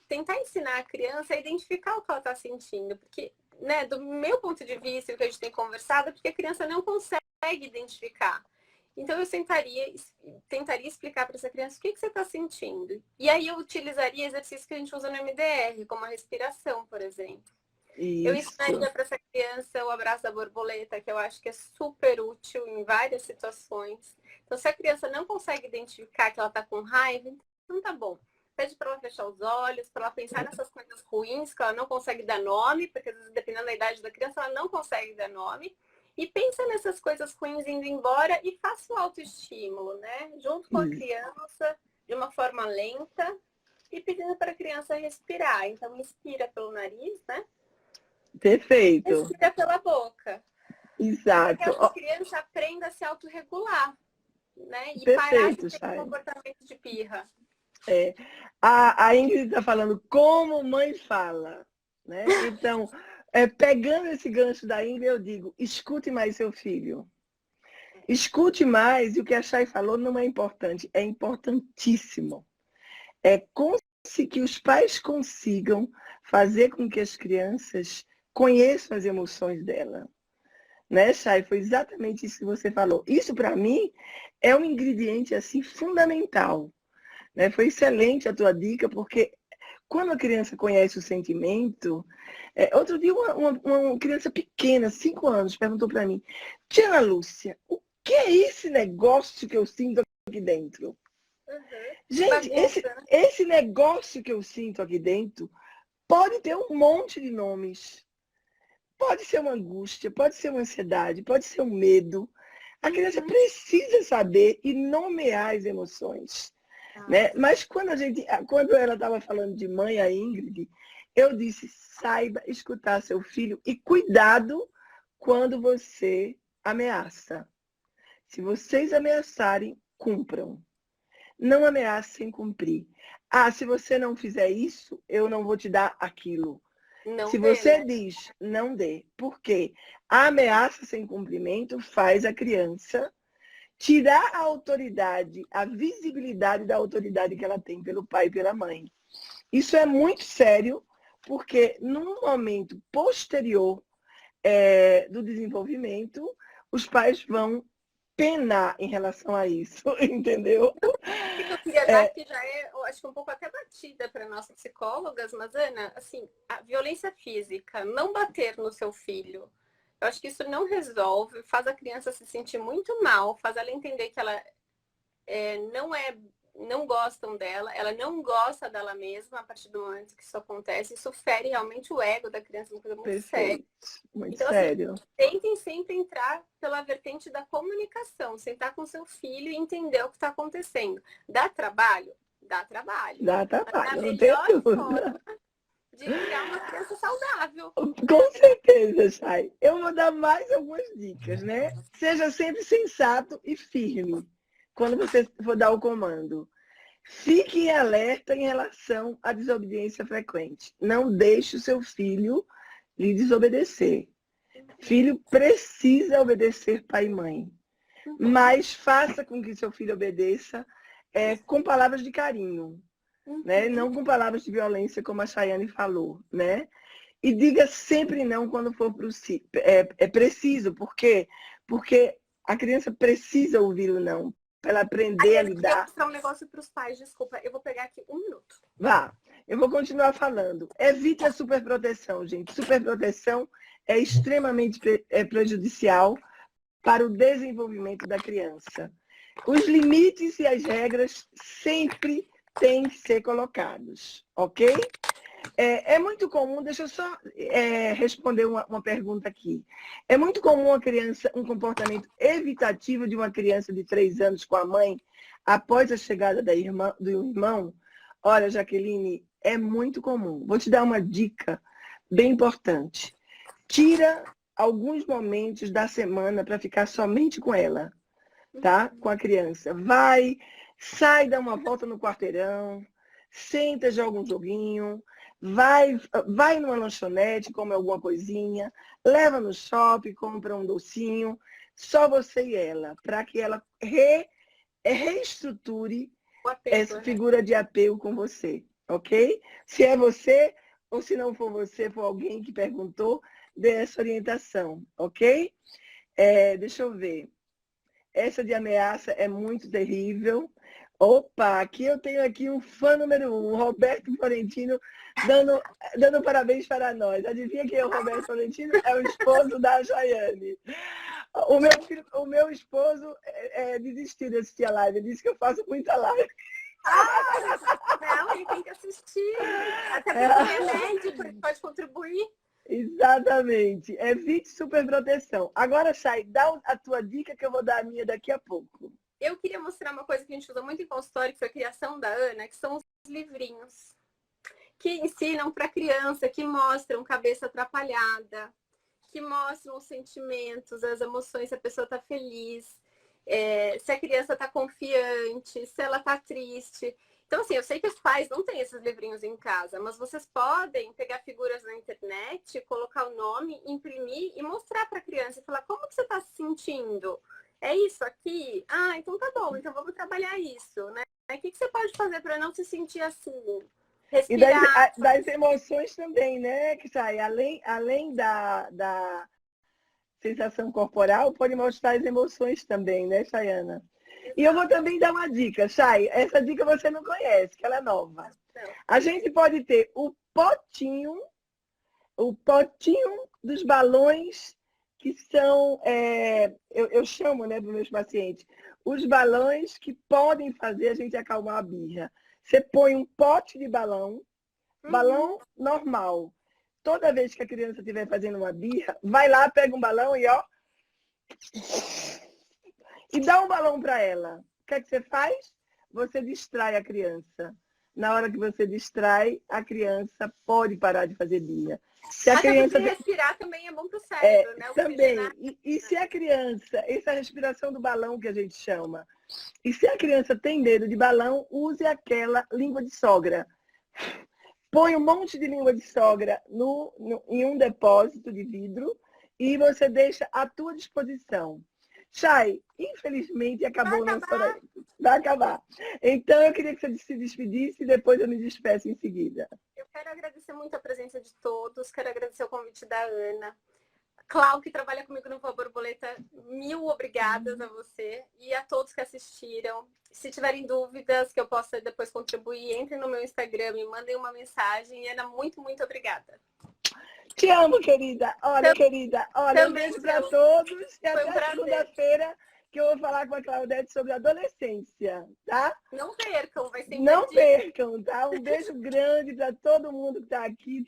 tentar ensinar a criança a identificar o que ela está sentindo, porque, né, do meu ponto de vista, o que a gente tem conversado, é porque a criança não consegue identificar. Então, eu tentaria explicar para essa criança o que você está sentindo. E aí, eu utilizaria exercícios que a gente usa no MDR, como a respiração, por exemplo. Isso. Eu ensinaria para essa criança o abraço da borboleta, que eu acho que é super útil em várias situações. Então, se a criança não consegue identificar que ela está com raiva, então tá bom. Pede para ela fechar os olhos, para ela pensar nessas coisas ruins que ela não consegue dar nome, porque às vezes, dependendo da idade da criança, ela não consegue dar nome. E pensa nessas coisas ruins indo embora e faça o autoestímulo, né? Junto com a criança, de uma forma lenta, e pedindo para a criança respirar. Então, inspira pelo nariz, né? Perfeito. Respira pela boca. Exato. Para que a criança aprenda a se autorregular, né? E perfeito, parar de ter comportamento de pirra. A Ingrid está falando como mãe fala, né? Então, pegando esse gancho da Ingrid, eu digo, escute mais seu filho. Escute mais, e o que a Chay falou não é importante, é importantíssimo. Que os pais consigam fazer com que as crianças conheçam as emoções dela. Né, Chay? Foi exatamente isso que você falou. Isso, para mim, é um ingrediente assim fundamental. Né? Foi excelente a tua dica, porque Quando a criança conhece o sentimento... outro dia, uma criança pequena, 5 anos, perguntou para mim, tia Ana Lúcia, o que é esse negócio que eu sinto aqui dentro? Gente, Bagunça, né? esse negócio que eu sinto aqui dentro pode ter um monte de nomes. Pode ser uma angústia, pode ser uma ansiedade, pode ser um medo. A criança precisa saber e nomear as emoções. Né? Mas quando ela estava falando de mãe, a Ingrid, eu disse, saiba escutar seu filho e cuidado quando você ameaça. Se vocês ameaçarem, cumpram. Não ameacem cumprir. Ah, se você não fizer isso, eu não vou te dar aquilo. Não Se dê, você né? diz, não dê. Por quê? A ameaça sem cumprimento faz a criança tirar a autoridade, a visibilidade da autoridade que ela tem pelo pai e pela mãe. Isso é muito sério, porque num momento posterior do desenvolvimento, os pais vão penar em relação a isso, entendeu? O que eu queria dar, que já é, eu acho que um pouco até batida para nós psicólogas, mas, Ana, assim, a violência física, não bater no seu filho, eu acho que isso não resolve, faz a criança se sentir muito mal, faz ela entender que ela não gostam dela, ela não gosta dela mesma a partir do momento que isso acontece. Isso fere realmente o ego da criança, uma coisa muito séria. Muito então, sério. Assim, tentem sempre entrar pela vertente da comunicação, sentar com seu filho e entender o que está acontecendo. Dá trabalho? Dá trabalho. Dá Mas é trabalho, a não tem melhor dúvida. forma de criar uma criança saudável. Com certeza, Chay. Eu vou dar mais algumas dicas, né? Seja sempre sensato e firme quando você for dar o comando. Fique em alerta em relação à desobediência frequente. Não deixe o seu filho lhe desobedecer. Filho precisa obedecer pai e mãe. Mas faça com que seu filho obedeça com palavras de carinho. Né? Não com palavras de violência, como a Chayane falou. Né? E diga sempre não quando for preciso. Por quê? Porque a criança precisa ouvir o não, para ela aprender a lidar. Eu vou mostrar um negócio para os pais, desculpa, eu vou pegar aqui 1 minuto. Vá, eu vou continuar falando. Evite a superproteção, gente. Superproteção é extremamente prejudicial para o desenvolvimento da criança. Os limites e as regras sempre têm que ser colocados, ok? É muito comum, deixa eu só responder uma pergunta aqui. É muito comum um comportamento evitativo de uma criança de 3 anos com a mãe após a chegada do irmão? Olha, Jaqueline, é muito comum. Vou te dar uma dica bem importante. Tira alguns momentos da semana para ficar somente com ela, tá? Com a criança. Sai, dá uma volta no quarteirão, senta, joga um joguinho, vai numa lanchonete, come alguma coisinha, leva no shopping, compra um docinho, só você e ela, para que ela reestruture essa figura de apego com você, ok? Se é você, ou se não for você, for alguém que perguntou, dê essa orientação, ok? Deixa eu ver. Essa de ameaça é muito terrível. Opa, aqui eu tenho um fã número 1, o Roberto Florentino, dando parabéns para nós. Adivinha quem é o Roberto Florentino? É o esposo da Chayane. O meu esposo desistiu de assistir a live, ele disse que eu faço muita live. Não, ele tem que assistir. Até porque é médico, ele pode contribuir. Exatamente. Evite superproteção. Agora, Chay, dá a tua dica que eu vou dar a minha daqui a pouco. Eu queria mostrar uma coisa que a gente usa muito em consultório, que foi a criação da Ana, que são os livrinhos. Que ensinam para a criança, que mostram cabeça atrapalhada, que mostram os sentimentos, as emoções, se a pessoa está feliz, se a criança está confiante, se ela está triste. Então, assim, eu sei que os pais não têm esses livrinhos em casa, mas vocês podem pegar figuras na internet, colocar o nome, imprimir e mostrar para a criança e falar como que você está se sentindo. É isso aqui? Ah, então tá bom, então vamos trabalhar isso, né? O que você pode fazer para não se sentir assim? Respirar. E das emoções também, né, que sai além da sensação corporal, pode mostrar as emoções também, né, Chayana? E eu vou também dar uma dica, Chay, essa dica você não conhece, que ela é nova. A gente pode ter o potinho dos balões que são, eu chamo, né, para os meus pacientes, os balões que podem fazer a gente acalmar a birra. Você põe um pote de balão normal. Toda vez que a criança estiver fazendo uma birra, vai lá, pega um balão e ó, e dá um balão para ela. O que é que você faz? Você distrai a criança. Na hora que você distrai, a criança pode parar de fazer birra. Se a criança respirar também é bom para o cérebro, né? Também. E se a criança, essa respiração do balão que a gente chama, e se a criança tem medo de balão, use aquela língua de sogra. Põe um monte de língua de sogra em um depósito de vidro e você deixa à tua disposição. Chay, infelizmente acabou o nosso horário. Vai acabar. Então eu queria que você se despedisse e depois eu me despeço em seguida. Eu quero agradecer muito a presença de todos, quero agradecer o convite da Ana. Clau, que trabalha comigo no Voa Borboleta, 1000 obrigadas a você e a todos que assistiram. Se tiverem dúvidas que eu possa depois contribuir, entrem no meu Instagram, me mandem uma mensagem. Ana, muito, muito obrigada. Te amo, querida. Olha, um beijo para todos e até segunda-feira que eu vou falar com a Claudete sobre adolescência, tá? Não percam, vai ser Não percam, tá? Um beijo grande para todo mundo que está aqui.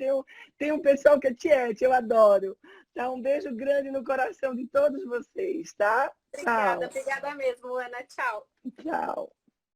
Tem um pessoal que é tiete, eu adoro. Tá? Um beijo grande no coração de todos vocês, tá? Obrigada mesmo, Ana. Tchau. Tchau.